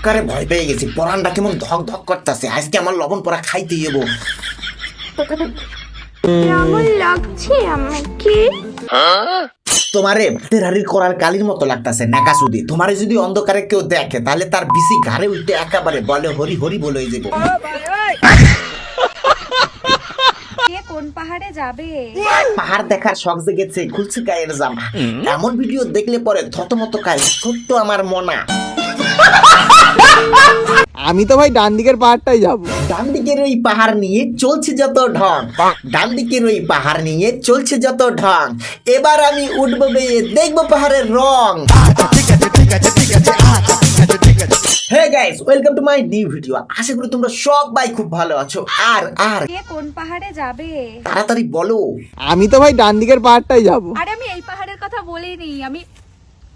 আক্কারে ভয় পেয়ে গেছি, পরানটা কেমন ধক ধক করতেছে। আজকে আমার লবণ পোড়া খাইতে যাবো। কেমন লাগছে আমাকে? তোমারে তেরারির করার কালির মতো লাগতেছে নাকাসুদি। তোমারে যদি অন্ধকারে কেউ দেখে তাহলে তার বিসি ঘাড়ে উঠতে একেবারে বলে হরি হরি বলে যাবো। কোন পাহাড়ে যাবে? পাহাড় দেখার শখ জেগেছে, খুলছে গায়ের জামা। এমন ভিডিও দেখলে পরে থতমত খায় ছোট্ট আমার মনা। আমি তো ভাই ডান দিকের পাহাড়টাই যাবো। ডান দিকের ওই পাহাড় নিয়ে চলছে যত ঢং, ডান দিকের ওই পাহাড় নিয়ে চলছে যত ঢং। এবার আমি উঠবো বেয়ে দেখবো পাহাড়ের রং। Hey guys, welcome to my new video. আশা করি তোমরা সবাই খুব ভালো আছো। আর কোন পাহাড়ে যাবে? তাড়াতাড়ি বলো। আমি তো ভাই ডান দিকের পাহাড়টাই যাবো। আরে আমি এই পাহাড়ের কথা বলিনি, আমি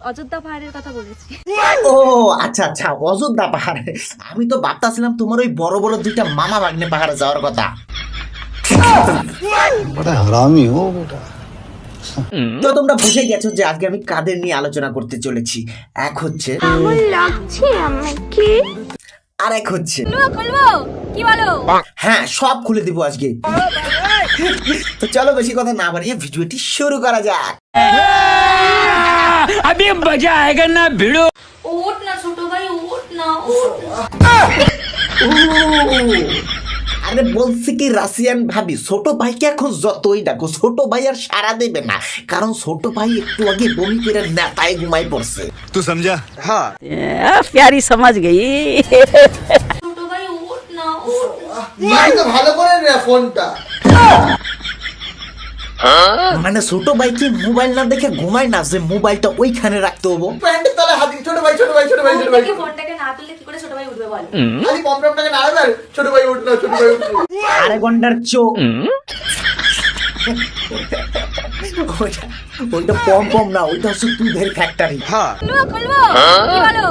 অযোধ্যা পাহাড়ের কথা বলেছি। ও আচ্ছা আচ্ছা, অযোধ্যা পাহাড়ে। আমি তো ভাবতাছিলাম তোমার ওই বড় বড় দুইটা মামা ভাগ্নে পাহাড়ে যাওয়ার কথা। बड़ा हरामी हो बेटा। তো তোমরা বুঝে গেছো যে আজকে আমি কাদের নিয়ে আলোচনা করতে চলেছি। এক হচ্ছে, কেমন লাগছে আমাকে? আর এক হচ্ছে, খুলবো কি বলো? হ্যাঁ সব খুলে দিব আজকে। তো চলো বেশি কথা না বাড়িয়ে ভিডিওটি শুরু করা যাক। अभी मजा आएगा ना भिड़ो। ওঠ না ছোট ভাই, ওঠ না, ওঠ। আরে বলছি কি রাশিয়ান ভাবি, ছোট ভাইকে এখন যতই ডাকো ছোট ভাই আর সাড়া দেবে না, কারণ ছোট ভাই একটু আগে বমি করে নেতায় ঘুমাই পড়ছে। तू समझा? हाँ। प्यारी समझ गई। ছোট ভাই ওঠ না, ওঠ। ভালো করে নে ফোনটা। মানে ছোট ভাই কি মোবাইল না দেখে ঘুমায় না, যে মোবাইলটা ওইখানে রাখতে হবো। প্যান্টের তলে হাত দিই, ছোট ভাই ছোট ভাই ছোট ভাই ছোট ভাই। ফোনটাকে না তুললে কি করে ছোট ভাই উঠবে বল? খালি পমপমটাকে নাড়াবে, ছোট ভাই উঠ না, ছোট ভাই উঠ না। আরে গন্ডার চোখ, ওইটা পম পম না, ওইটা হচ্ছে দুধের ফ্যাক্টরি। हाँ। খুলবো কি বলো?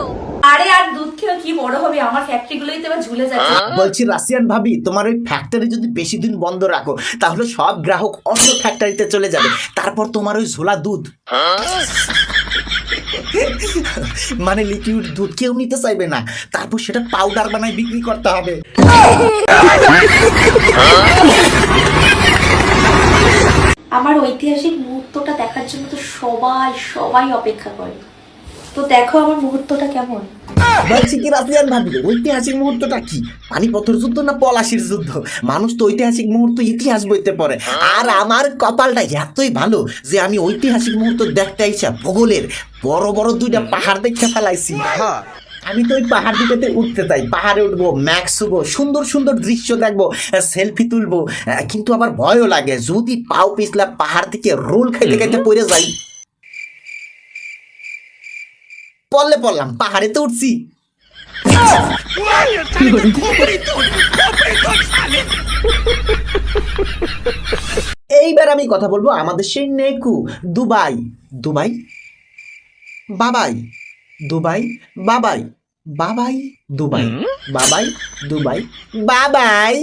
আরে আর দুধ খেয়ে কি বড় হবে? আমার ফ্যাক্টরি গুলোই তো এবার ঝুলে যাচ্ছে। বলছি রাশিয়ান ভাবি, তোমার ওই ফ্যাক্টরি যদি বেশি দিন বন্ধ রাখো তাহলে সব গ্রাহক অন্য ফ্যাক্টরিতে চলে যাবে, তারপর তোমার ওই ঝোলা দুধ মানে লিকুইড দুধ কেউ নিতে চাইবে না, তারপর সেটা পাউডার বানায় বিক্রি করতে হবে। আমার ঐতিহাসিক মুহূর্তটা দেখার জন্য তো সবাই অপেক্ষা করে। তো দেখো আমার মুহূর্তটা কেমন। বলছি কি রাশিয়ান ভাবি, ঐতিহাসিক মুহূর্তটা কি? পানিপথের যুদ্ধ না পলাশির যুদ্ধ? মানুষ তো ঐতিহাসিক মুহূর্ত ইতিহাস বইতে পড়ে, আর আমার কপালটা এতই ভালো যে আমি ঐতিহাসিক মুহূর্ত দেখতে আইসা ভূগোলের বড় বড় দুইটা পাহাড় দেখতে ফেলাইছি। हाँ। আমি তো ওই পাহাড় দুটোতে উঠতে চাই, পাহাড়ে উঠবো, ম্যাক্স শুবো, সুন্দর সুন্দর দৃশ্য দেখবো, সেলফি তুলবো, কিন্তু আবার ভয়ও লাগে যদি পাও পিছলা পাহাড় থেকে রোল খাইতে খাইতে পড়ে যাই। পড়লাম, পাহাড়ে তো উঠছি। এইবার আমি কথা বলবো আমাদের সেই নেকু দুবাই। দুবাই বাবাই, দুবাই বাবাই, বাবাই দুবাই, বাবাই দুবাই, বাবাই।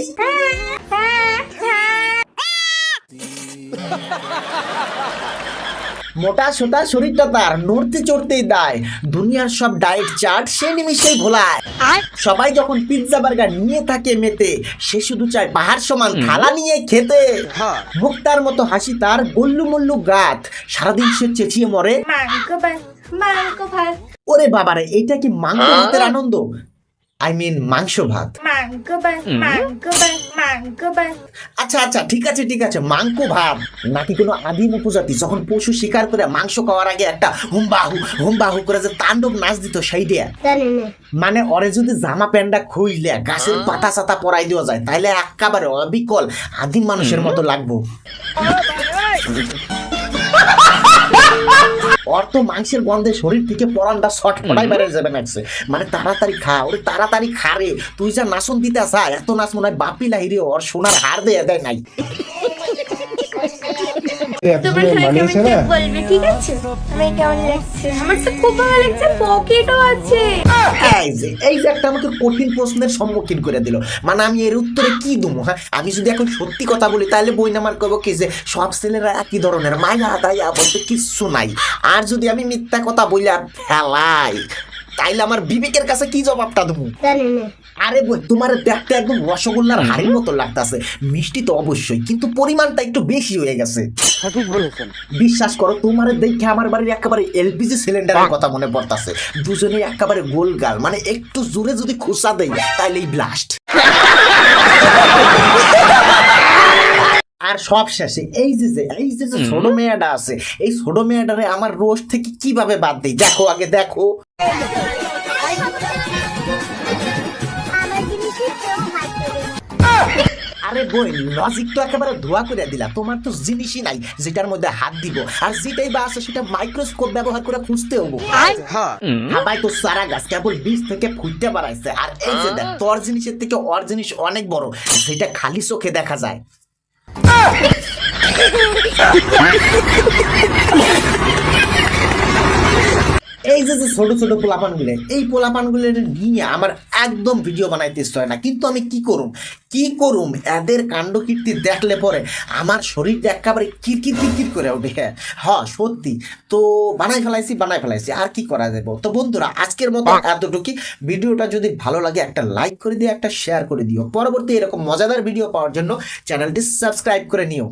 মোটা সোটা শরীরটা তার নড়তে চড়তেই দায়, দুনিয়ার সব ডায়েট চার্ট সে নিমিশেই ভোলায়। সবাই যখন পিৎজা বার্গার নিয়ে থাকে মেতে, সে শুধু চায় পাহাড় সমান থালা নিয়ে খেতে। মুক্তার মতো হাসি তার, গল্লু মল্লু গাত, সারাদিন সে চেঁচিয়ে মরে মাংস ভাত, ওরে বাবারে, এইটা কি মাংস ভাতের আনন্দ? আই মিন মাংস ভাত। মাংস ভাত। আচ্ছা আচ্ছা, ঠিক আছে, মাংস ভাত নাকি কোনো আদিম উপজাতি যখন পশু শিকার করে মাংস খাওয়ার আগে একটা হুমবাহু করে যে তাণ্ডব নাচ দিত সেই দিয়া? মানে ওরে যদি জামা প্যান্টটা খুইলে গাছের পাতা চাতা পরাই দেওয়া যায় তাহলে একেবারে অবিকল আদিম মানুষের মতো লাগবো। ওর তো মাংসের গন্ধে শরীর থেকে পরানটা ছটফটাই বেড়ে যাবে নাকছে। মানে তাড়াতাড়ি খা, ওরে তাড়াতাড়ি খা রে। তুই যা নাচন দিতে আসা, এত নাচ মনে হয় বাপি লাহিরে ওর সোনার হার দেয় নাই। তোমরা সবাই কমেন্টে বলবে, ঠিক আছে? আমি কেমন লাগছে? আমার তো খুব ভালো লাগছে, পকেটও আছে। এই যে একটা আমাকে কঠিন প্রশ্নের সম্মুখীন করে দিল, মানে আমি এর উত্তরে কি দেবো? হ্যাঁ, আমি যদি এখন সত্যি কথা বলি তাহলে বই নামার কব কি যে সব ছেলেরা একই ধরনের, মায়া দায়া বলতে কিচ্ছু নাই। আর যদি আমি মিথ্যা কথা বলি আর ফেলাই তাইলে আমার বিবেকের কাছে কি জবাবটা দেবো? আরে বই, তোমার দেখতে একদম রসগোল্লার হাড়ির মতো লাগতাছে। মিষ্টি তো অবশ্যই, কিন্তু পরিমাণটা একটু বেশি হয়ে গেছে। বিশ্বাস করো, তোমার দেখে আমার বাড়ির একেবারে এলপিজি সিলিন্ডারের কথা মনে পড়তাছে। দুজনে একেবারে গোল গাল, মানে একটু জোরে যদি খুসা দেই তাইলেই ব্লাস্ট। আর সব শেষে এই যে ছোট মেয়েটা আছে, এই ছোট মেয়েটারে আমার রোস্ট থেকে কিভাবে বাদ দেই দেখো, আগে দেখো। আরে বই, লজিক তো একেবারে ধোয়া করে দিলা। তোমার তো জিনিসই নাই যেটার মধ্যে হাত দিব, আর যেটাই বা আছে সেটা মাইক্রোস্কোপ ব্যবহার করে খুঁজতে হবো। ভাই তো সারা গাছ কেবল বীজ থেকে ফুটতে বাড়াইছে, আর এই যে দেখ, তোর জিনিসের থেকে ওর জিনিস অনেক বড়, যেটা খালি চোখে দেখা যায়। এই যে ছোট ছোট পোলাপানগুলো, এই পোলাপানগুলো নিয়ে আমার একদম ভিডিও বানাইতে ইচ্ছা হয় না, কিন্তু আমি কি করুম এদের কাণ্ড কীর্তি দেখলে পরে আমার শরীরটা একেবারে কিরকির করে ওঠে। হ্যাঁ সত্যি, তো বানাই ফেলাইছি, আর কি করা যাবে। তো বন্ধুরা, আজকের মতো এতটুকুই। ভিডিওটা যদি ভালো লাগে একটা লাইক করে দিও, একটা শেয়ার করে দিও। পরবর্তী এরকম মজাদার ভিডিও পাওয়ার জন্য চ্যানেলটি সাবস্ক্রাইব করে নিও।